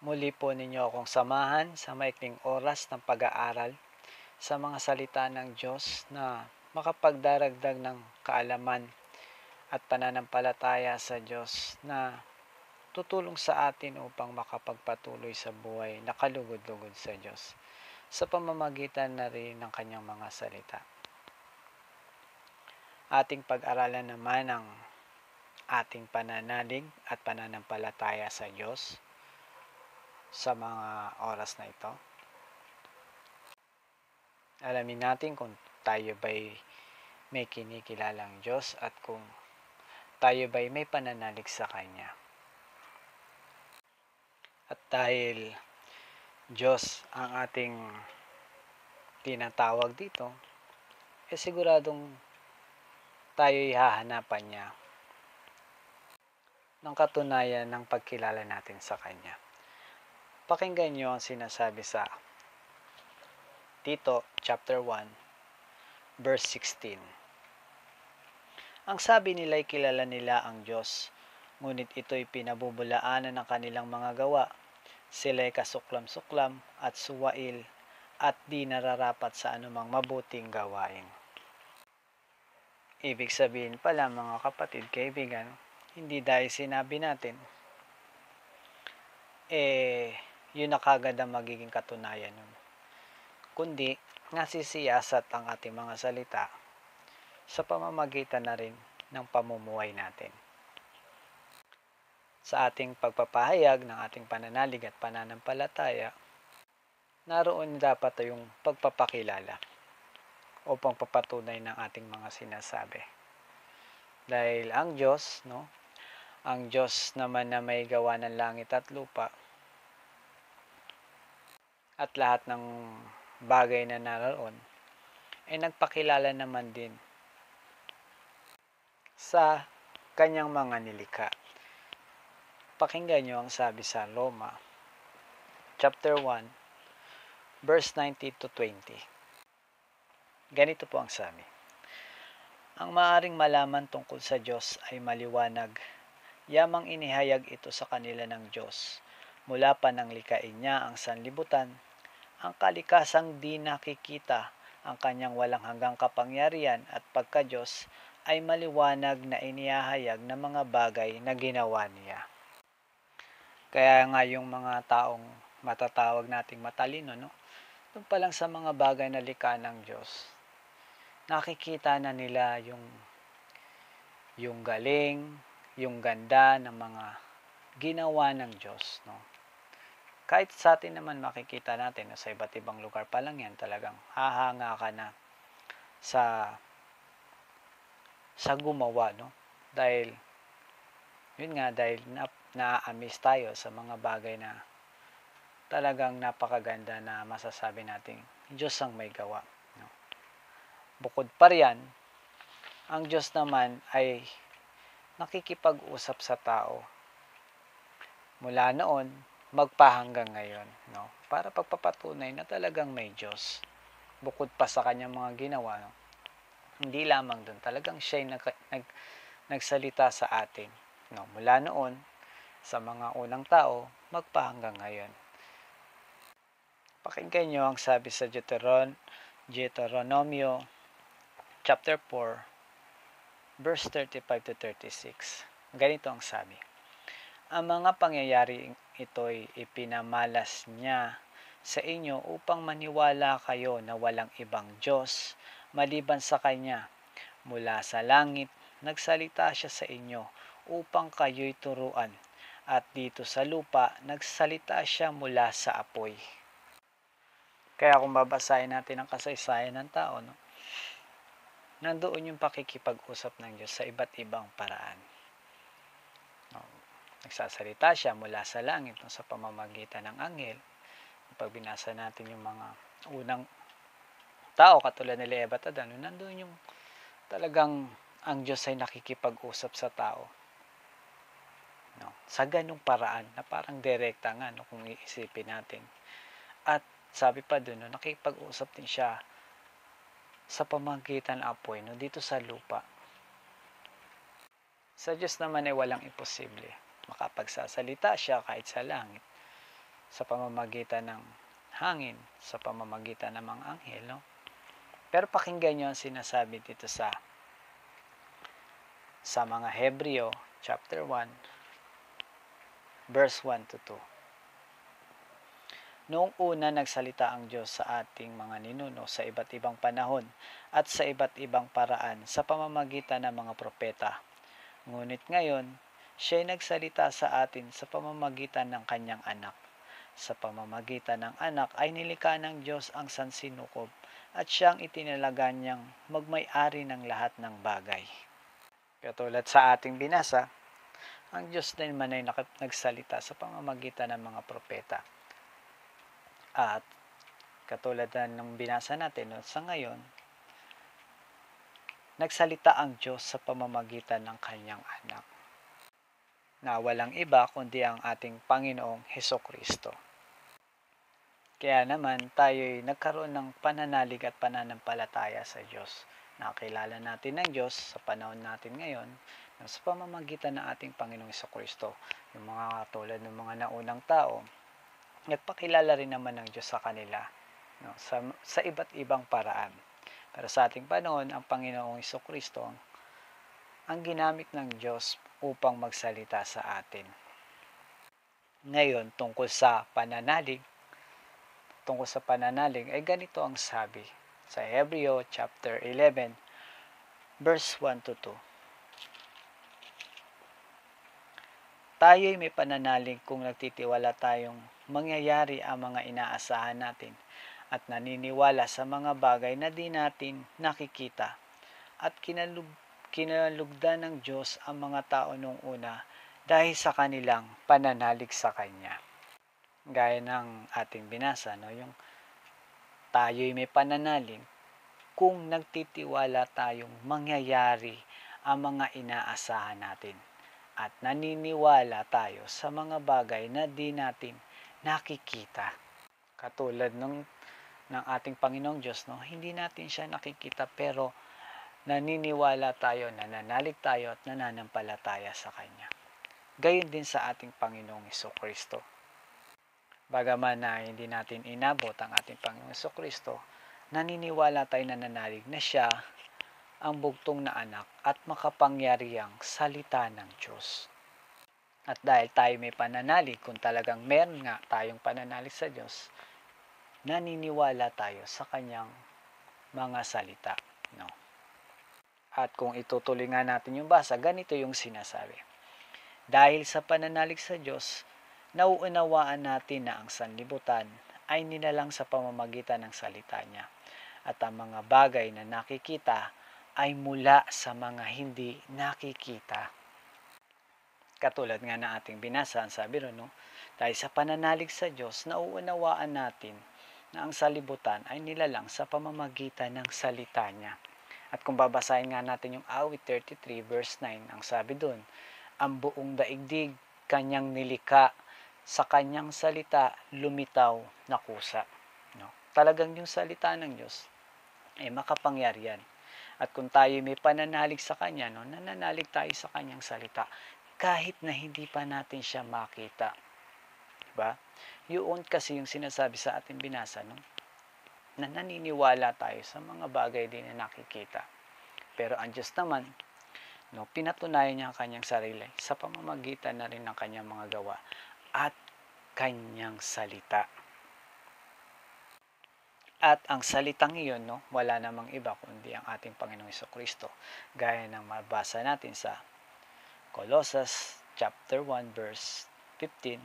Muli po ninyo akong samahan sa maikling oras ng pag-aaral sa mga salita ng Diyos na makapagdaragdag ng kaalaman at pananampalataya sa Diyos na tutulong sa atin upang makapagpatuloy sa buhay na kalugod-lugod sa Diyos sa pamamagitan na rin ng kanyang mga salita. Ating pag-aralan naman ang ating pananalig at pananampalataya sa Diyos sa mga oras na ito. Alamin natin kung tayo ba'y may kinikilalang Diyos at kung tayo ba'y may pananalig sa Kanya. At dahil Diyos ang ating tinatawag dito, siguradong tayo'y hahanapan niya ng katunayan ng pagkilala natin sa Kanya. Pakinggan niyo ang sinasabi sa Tito chapter 1 verse 16. Ang sabi nila'y kilala nila ang Diyos, ngunit ito'y pinabubulaanan ng kanilang mga gawa. Sila'y kasuklam-suklam at suwail at di nararapat sa anumang mabuting gawain. Ibig sabihin pala mga kapatid, kaibigan, hindi dahil sinabi natin, yun na kagad ang magiging katunayan nun. Kundi, nasisiyasat ang ating mga salita sa pamamagitan na rin ng pamumuhay natin. Sa ating pagpapahayag ng ating pananalig at pananampalataya, naroon dapat yung pagpapakilala o pagpapatunay ng ating mga sinasabi. Dahil ang Diyos, ang Diyos naman na may gawa ng langit at lupa at lahat ng bagay na naroon, ay nagpakilala naman din sa kanyang mga nilikha. Pakinggan nyo ang sabi sa Roma, chapter 1, verse 19 to 20. Ganito po ang sabi. Ang maaring malaman tungkol sa Diyos ay maliwanag, yamang inihayag ito sa kanila ng Diyos. Mula pa nang likain niya ang sanlibutan, ang kalikasang di nakikita, ang kanyang walang hanggang kapangyarihan at pagka-Diyos ay maliwanag na inihahayag ng mga bagay na ginawa niya. Kaya nga yung mga taong matatawag nating matalino, doon pa lang sa mga bagay na likha ng Diyos, nakikita na nila yung galing, yung ganda ng mga ginawa ng Diyos, Kahit sa atin naman makikita natin sa iba't ibang lugar pa lang yan, talagang hahanga ka na sa gumawa, Dahil yun nga, dahil na-amaze tayo sa mga bagay na talagang napakaganda na masasabi natin Diyos ang may gawa. Bukod pa riyan, ang Diyos naman ay nakikipag-usap sa tao mula noon magpahanggang ngayon, para pagpapatunay na talagang may Diyos. Bukod pa sa kanyang mga ginawa, hindi lamang doon, talagang siya ay nagsalita sa atin, mula noon sa mga unang tao magpahanggang ngayon. Pakinggan nyo ang sabi sa Deuteronomio chapter 4 verse 35 to 36. Ganito ang sabi. Ang mga pangyayari ito'y ipinamalas niya sa inyo upang maniwala kayo na walang ibang Diyos maliban sa Kanya. Mula sa langit, nagsalita siya sa inyo upang kayo'y turuan. At dito sa lupa, nagsalita siya mula sa apoy. Kaya kung babasahin natin ang kasaysayan ng tao, nandoon yung pakikipag-usap ng Diyos sa iba't ibang paraan. Nagsasalita siya mula sa langit sa pamamagitan ng anghel. Pag binasa natin yung mga unang tao katulad nila Eva at Adan, nandoon yung talagang ang Diyos ay nakikipag-usap sa tao. Sa ganung paraan na parang direkta nga kung iisipin natin. At sabi pa doon, nakikipag-usap din siya sa pamamagitan ng apoy dito sa lupa. Sa Diyos naman ay walang imposible. Makapagsasalita siya kahit sa langit. sa pamamagitan ng hangin, sa pamamagitan ng mga anghel, no? Pero pakinggan nyo ang sinasabi dito sa mga Hebreo chapter 1 verse 1 to 2. Noong una nagsalita ang Diyos sa ating mga ninuno sa iba't ibang panahon at sa iba't ibang paraan sa pamamagitan ng mga propeta. Ngunit ngayon, siya'y nagsalita sa atin sa pamamagitan ng kanyang anak. Sa pamamagitan ng anak ay nilikha ng Diyos ang sansinukob at siyang itinalaga niyang magmay-ari ng lahat ng bagay. Katulad sa ating binasa, ang Diyos din man ay nagsalita sa pamamagitan ng mga propeta. At katulad ng binasa natin, sa ngayon, nagsalita ang Diyos sa pamamagitan ng kanyang anak, na walang iba kundi ang ating Panginoong Hesukristo. Kaya naman tayo'y nagkaroon ng pananalig at pananampalataya sa Diyos. Nakilala natin ang Diyos sa panahon natin ngayon sa pamamagitan ng ating Panginoong Hesukristo. Yung mga tulad ng mga naunang tao, nagpakilala rin naman ng Diyos sa kanila, no, sa iba't ibang paraan. Pero sa ating panahon, ang Panginoong Hesukristo ang ginamit ng Diyos upang magsalita sa atin. Ngayon, tungkol sa pananalig ay ganito ang sabi sa Hebreo chapter 11 verse 1 to 2. Tayo'y may pananalig kung nagtitiwala tayong mangyayari ang mga inaasahan natin at naniniwala sa mga bagay na di natin nakikita at kinalugdan ng Diyos ang mga tao noong una dahil sa kanilang pananalig sa Kanya. Gaya ng ating binasa, no? Yung tayo'y may pananalig kung nagtitiwala tayong mangyayari ang mga inaasahan natin at naniniwala tayo sa mga bagay na di natin nakikita. Katulad ng ating Panginoong Diyos, no? Hindi natin siya nakikita pero naniniwala tayo, nananalig tayo at nananampalataya sa Kanya. Gayon din sa ating Panginoong Hesukristo. Bagaman na hindi natin inabot ang ating Panginoong Hesukristo, naniniwala tayo, nananalig na siya ang bugtong na anak at makapangyarihang salita ng Diyos. At dahil tayo may pananalig, kung talagang meron nga tayong pananalig sa Diyos, naniniwala tayo sa Kanyang mga salita. No? At kung itutuloy nga natin yung basa, ganito yung sinasabi. Dahil sa pananalig sa Diyos, nauunawaan natin na ang sanlibutan ay nilalang sa pamamagitan ng salita niya. At ang mga bagay na nakikita ay mula sa mga hindi nakikita. Katulad nga na ating binasa, ang sabi ron, no? Dahil sa pananalig sa Diyos, nauunawaan natin na ang sanlibutan ay nilalang sa pamamagitan ng salita niya. At kung babasahin nga natin yung awit 33 verse 9, ang sabi doon, ang buong daigdig kanyang nilikha, sa kanyang salita lumitaw na kusa. No? Talagang yung salita ng Diyos ay makapangyarihan. At kung tayo may pananalig sa Kanya, no, nananalig tayo sa Kanyang salita, kahit na hindi pa natin siya makita. Diba? Yun kasi yung sinasabi sa ating binasa, no? Na naniniwala tayo sa mga bagay din na nakikita. Pero ang Diyos naman, no, pinatunayan niya ang Kanyang sarili sa pamamagitan na rin ng Kanyang mga gawa at Kanyang salita. At ang salitang iyon, no, wala namang iba kundi ang ating Panginoong Hesukristo. Gaya ng mabasa natin sa Colossus chapter 1 verse 15.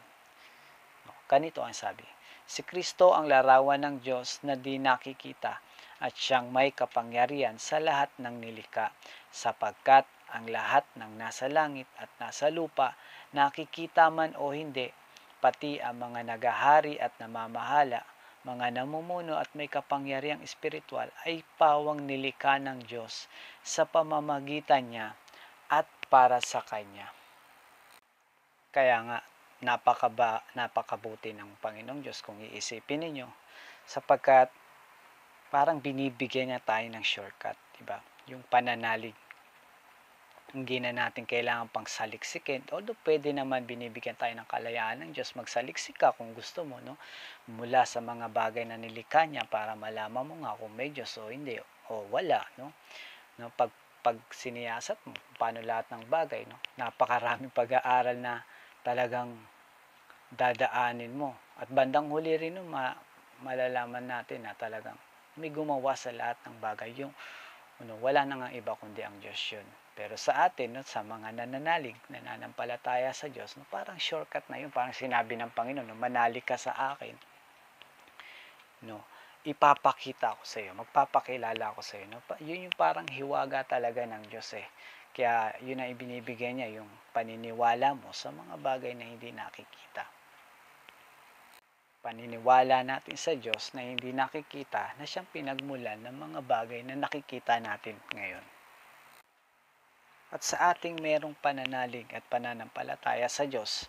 No, ganito ang sabi, si Kristo ang larawan ng Diyos na di nakikita at siyang may kapangyarihan sa lahat ng nilikha, sapagkat ang lahat ng nasa langit at nasa lupa, nakikita man o hindi, pati ang mga nagahari at namamahala, mga namumuno at may kapangyarihang espiritual ay pawang nilikha ng Diyos sa pamamagitan niya at para sa Kanya. Kaya nga, napakabuti ng Panginoong Diyos kung iisipin ninyo, sapagkat parang binibigyan niya tayo ng shortcut, diba? Yung pananalig. Hindi na natin kailangan pang saliksikin. Although pwede naman binibigyan tayo ng kalayaan ng Diyos, magsaliksik ka kung gusto mo, no? Mula sa mga bagay na nilikha niya para malaman mo nga kung may Diyos o hindi o wala, no? No, pag siniyasat mo paano lahat ng bagay, no? Napakaraming pag-aaral na talagang dadaanin mo. At bandang huli rin, no, malalaman natin na talagang may gumawa sa lahat ng bagay. Yung wala na nga iba kundi ang Diyos yun. Pero sa atin, no, sa mga nananalig, nananampalataya sa Diyos, no, parang shortcut na yun. Parang sinabi ng Panginoon, no, manalig ka sa akin. No, ipapakita ko sa iyo, magpapakilala ko sa iyo. No? Yun yung parang hiwaga talaga ng Diyos eh. Kaya yun ang ibinibigay niya, yung paniniwala mo sa mga bagay na hindi nakikita. Paniniwala natin sa Diyos na hindi nakikita na siyang pinagmulan ng mga bagay na nakikita natin ngayon. At sa ating merong pananalig at pananampalataya sa Diyos,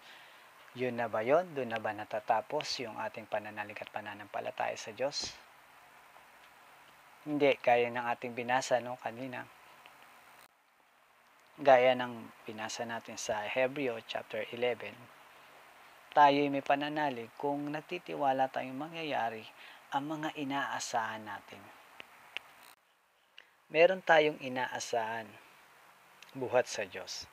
yun na ba yun? Doon na ba natatapos yung ating pananalig at pananampalataya sa Diyos? Hindi, gaya ng ating binasa kanina. Gaya ng binasa natin sa Hebreo chapter 11, tayo may pananalig kung nagtitiwala tayong mangyayari ang mga inaasahan natin. Meron tayong inaasahan buhat sa Diyos.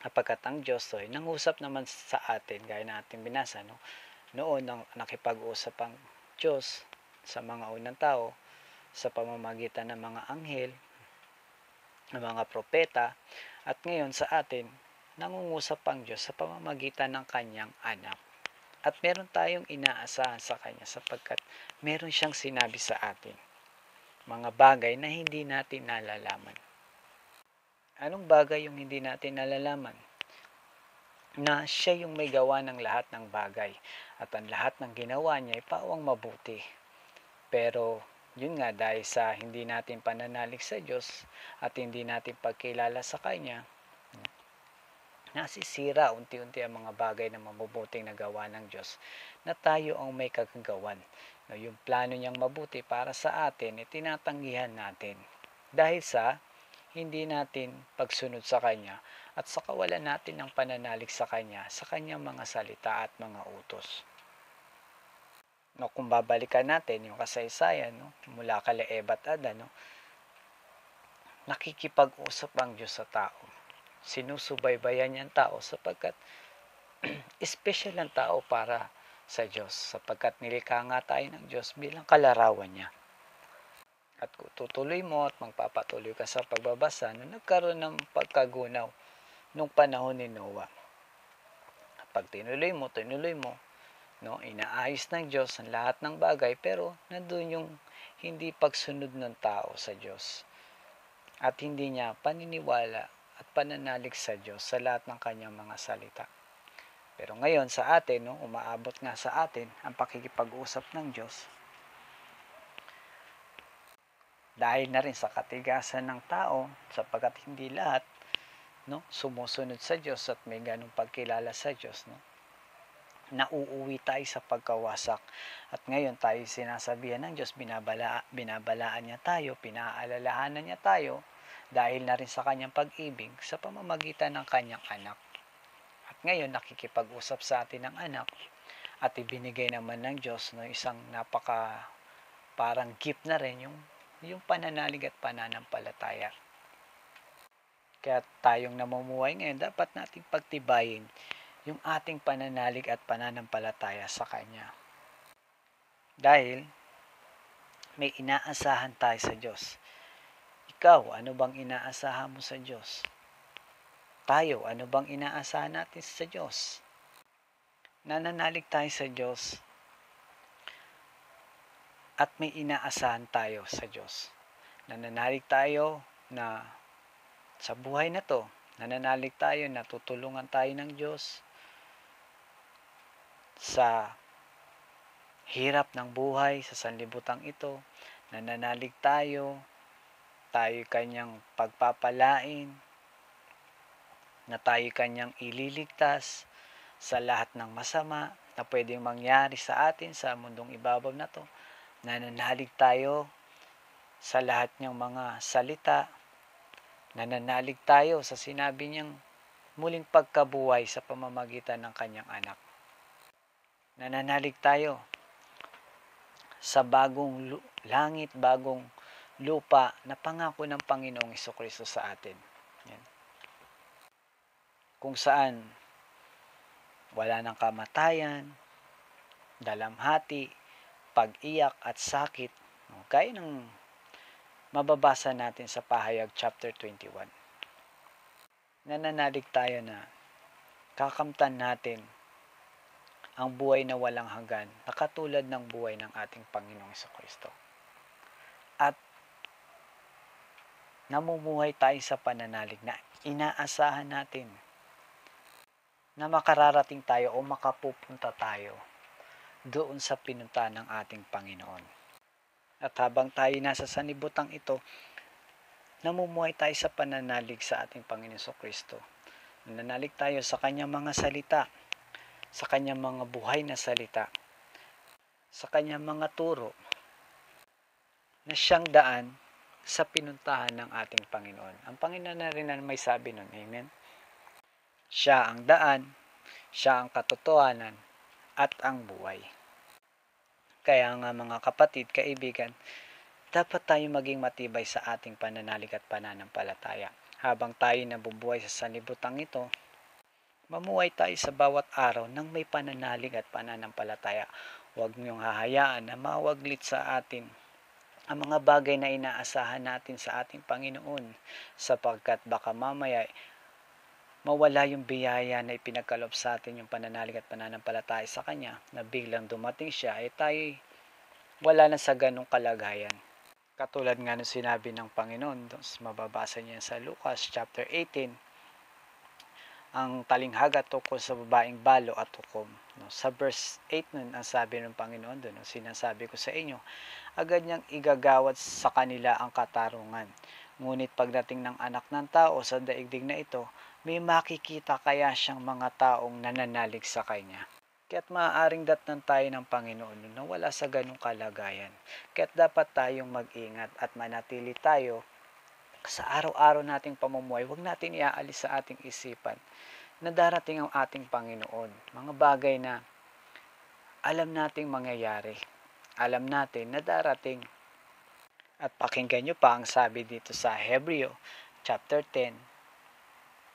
Kapagkat ang Diyos ay nangusap naman sa atin, gaya na ating binasa, noon nang nakipag-usap ang Diyos sa mga unang tao sa pamamagitan ng mga anghel, ng mga propeta, at ngayon sa atin, nangungusap ang Diyos sa pamamagitan ng kanyang anak. At meron tayong inaasahan sa kanya sapagkat meron siyang sinabi sa atin. Mga bagay na hindi natin nalalaman. Anong bagay yung hindi natin nalalaman? Na siya yung may gawa ng lahat ng bagay. At ang lahat ng ginawa niya ay pawang mabuti. Pero yun nga, dahil sa hindi natin pananalig sa Diyos at hindi natin pagkilala sa Kanya, nasisira unti-unti ang mga bagay na mabubuting nagawa ng Diyos na tayo ang may kagagawan. Yung plano niyang mabuti para sa atin, tinatanggihan natin. Dahil sa hindi natin pagsunod sa Kanya at sa kawalan natin ng pananalig sa Kanya, sa Kanyang mga salita at mga utos. Kung babalikan natin yung kasaysayan, mula kala Eva at Adan, nakikipag-usap ang Diyos sa tao. Sinusubaybayan niya ang tao sapagkat special ang tao para sa Diyos, sapagkat nilikha nga tayo ng Diyos bilang kalarawan niya. At kung tutuloy mo at magpapatuloy ka sa pagbabasa, nagkaroon ng pagkagunaw nung panahon ni Noah. Pag tinuloy mo, inaayos ng Diyos ang lahat ng bagay, pero nandun yung hindi pagsunod ng tao sa Diyos. At hindi niya paniniwala at pananalig sa Diyos sa lahat ng kanyang mga salita. Pero ngayon sa atin, umaabot nga sa atin ang pakikipag-usap ng Diyos. Dahil na rin sa katigasan ng tao, sapagkat hindi lahat sumusunod sa Diyos at may ganong pagkilala sa Diyos, nauuwi tayo sa pagkawasak. At ngayon tayo sinasabihan ng Diyos, binabalaan niya tayo, pinaalalahanan niya tayo, dahil na rin sa kanyang pag-ibig sa pamamagitan ng kanyang anak. At ngayon nakikipag-usap sa atin ng anak at ibinigay naman ng Diyos isang napaka parang gift na rin yung pananalig at pananampalataya. Kaya tayong namumuhay ngayon, dapat nating pagtibayin yung ating pananalig at pananampalataya sa Kanya. Dahil may inaasahan tayo sa Diyos. Ikaw, ano bang inaasahan mo sa Diyos? Tayo, ano bang inaasahan natin sa Diyos? Nananalig tayo sa Diyos at may inaasahan tayo sa Diyos. Nananalig tayo na sa buhay na to, nananalig tayo na tutulungan tayo ng Diyos sa hirap ng buhay, sa sanlibutang ito. Nananalig tayo kanyang pagpapalain, na tayo kanyang ililigtas sa lahat ng masama na pwedeng mangyari sa atin sa mundong ibabaw na to. Nananalig tayo sa lahat ng mga salita Nananalig tayo sa sinabi niyang muling pagkabuhay sa pamamagitan ng kanyang anak. Nananalig tayo sa bagong langit, bagong lupa na pangako ng Panginoong Hesukristo sa atin. Yan. Kung saan wala ng kamatayan, dalamhati, pag-iyak at sakit. Gaya ng mababasa natin sa Pahayag chapter 21. Nananalig tayo na kakamtan natin ang buhay na walang hanggan na katulad ng buhay ng ating Panginoong Hesukristo. At namumuhay tayo sa pananalig na inaasahan natin na makararating tayo o makapupunta tayo doon sa pinuntahan ng ating Panginoon. At habang tayo nasa sanibutang ito, namumuhay tayo sa pananalig sa ating Panginoon Hesukristo. Nananalig tayo sa kanyang mga salita, sa kanyang mga buhay na salita, sa kanyang mga turo, na siyang daan sa pinuntahan ng ating Panginoon. Ang Panginoon na rin ang may sabi nun. Amen? Siya ang daan, siya ang katotohanan, at ang buhay. Kaya nga mga kapatid, kaibigan, dapat tayo maging matibay sa ating pananalig at pananampalataya. Habang tayo nabubuhay sa sanlibutan ito, mamuhay tayo sa bawat araw ng may pananalig at pananampalataya. Huwag niyong hahayaan na mawaglit sa atin ang mga bagay na inaasahan natin sa ating Panginoon, sapagkat baka mamaya mawala yung biyaya na ipinagkaloob sa atin, yung pananalig at pananampalataya sa Kanya, na biglang dumating siya ay tayo wala na sa ganong kalagayan. Katulad nga nung sinabi ng Panginoon, mababasa niya sa Lucas chapter 18, ang talinghaga tungkol sa babaeng balo at hukom. Sa verse 8 nun, ang sabi ng Panginoon doon, sinasabi ko sa inyo, agad niyang igagawad sa kanila ang katarungan. Ngunit pagdating ng anak ng tao sa daigdig na ito, may makikita kaya siyang mga taong nananalig sa kanya. Kaya't maaaring datnan tayo ng Panginoon na wala sa ganong kalagayan. Kaya't dapat tayong mag-ingat at manatili tayo sa araw-araw nating pamumuhay. Huwag natin iaalis sa ating isipan na darating ang ating Panginoon. Mga bagay na alam nating mangyayari. Alam natin na darating. At pakinggan nyo pa ang sabi dito sa Hebreo chapter 10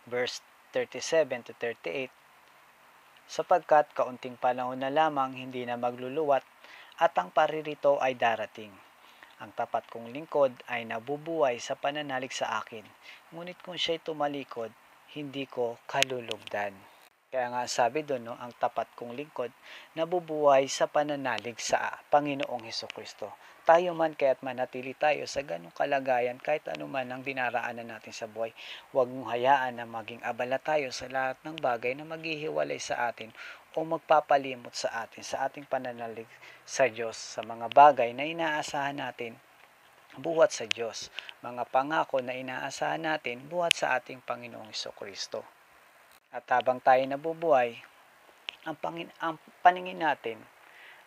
verse 37 to 38, sapagkat kaunting panahon na lamang, hindi na magluluwat, at ang paririto ay darating. Ang tapat kong lingkod ay nabubuhay sa pananalig sa akin, ngunit kung siya'y tumalikod, hindi ko kalulugdan. Kaya nga sabi doon, ang tapat kong lingkod nabubuhay sa pananalig sa Panginoong Hesukristo. Tayo man kaya't manatili tayo sa ganong kalagayan kahit anuman ang dinaraanan natin sa buhay. Huwag mong hayaan na maging abala tayo sa lahat ng bagay na maghihiwalay sa atin o magpapalimot sa atin sa ating pananalig sa Diyos, sa mga bagay na inaasahan natin buhat sa Diyos, mga pangako na inaasahan natin buhat sa ating Panginoong Hesukristo. At habang tayo nabubuhay, ang paningin natin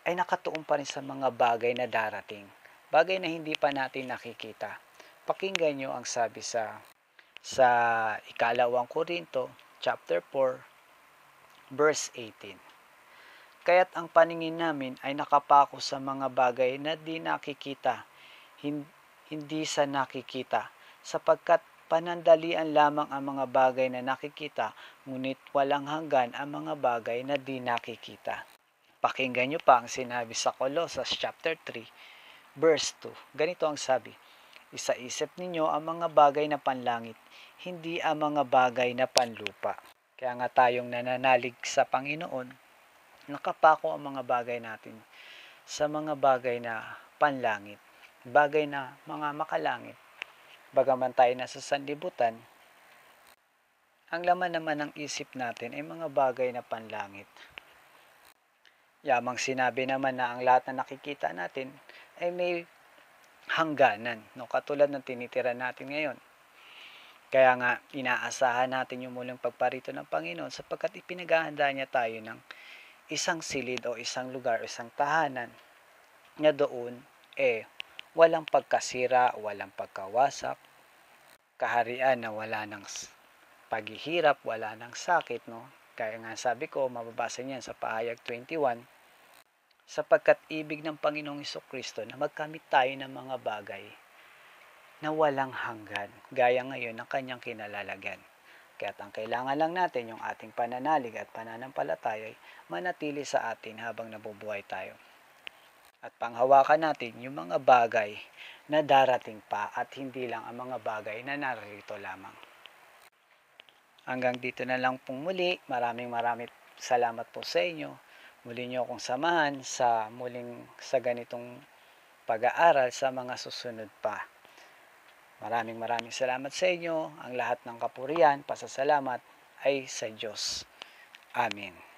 ay nakatuon pa rin sa mga bagay na darating, bagay na hindi pa natin nakikita. Pakinggan nyo ang sabi sa ikalawang Korinto chapter 4 verse 18. Kaya't ang paningin namin ay nakapako sa mga bagay na di nakikita, hindi sa nakikita, sapagkat panandalian lamang ang mga bagay na nakikita, ngunit walang hanggan ang mga bagay na di nakikita. Pakinggan nyo pa ang sinabi sa Colossus chapter 3 verse 2. Ganito ang sabi, isaisip ninyo ang mga bagay na panlangit, hindi ang mga bagay na panlupa. Kaya nga tayong nananalig sa Panginoon, nakapako ang mga bagay natin sa mga bagay na panlangit, bagay na mga makalangit. Bagaman tayo nasa sanlibutan, ang laman naman ng isip natin ay mga bagay na panlangit. Yamang sinabi naman na ang lahat na nakikita natin ay may hangganan, katulad ng tinitira natin ngayon. Kaya nga, inaasahan natin yung muling pagparito ng Panginoon sapagkat ipinaghahanda niya tayo ng isang silid o isang lugar o isang tahanan na doon walang pagkasira, walang pagkawasak. kaharian na wala ng paghihirap, wala ng sakit, no? Kaya nga sabi ko, mababasa niyan sa Pahayag 21, sapagkat ibig ng Panginoong Hesukristo na magkamit tayo ng mga bagay na walang hanggan, gaya ngayon ng kanyang kinalalagyan. Kaya't ang kailangan lang natin yung ating pananalig at pananampalataya ay manatili sa atin habang nabubuhay tayo. At panghawakan natin yung mga bagay na darating pa at hindi lang ang mga bagay na narito lamang. Hanggang dito na lang pong muli. Maraming salamat po sa inyo. Muli niyo akong samahan sa ganitong pag-aaral sa mga susunod pa. Maraming salamat sa inyo. Ang lahat ng kapurihan, pasasalamat ay sa Diyos. Amen.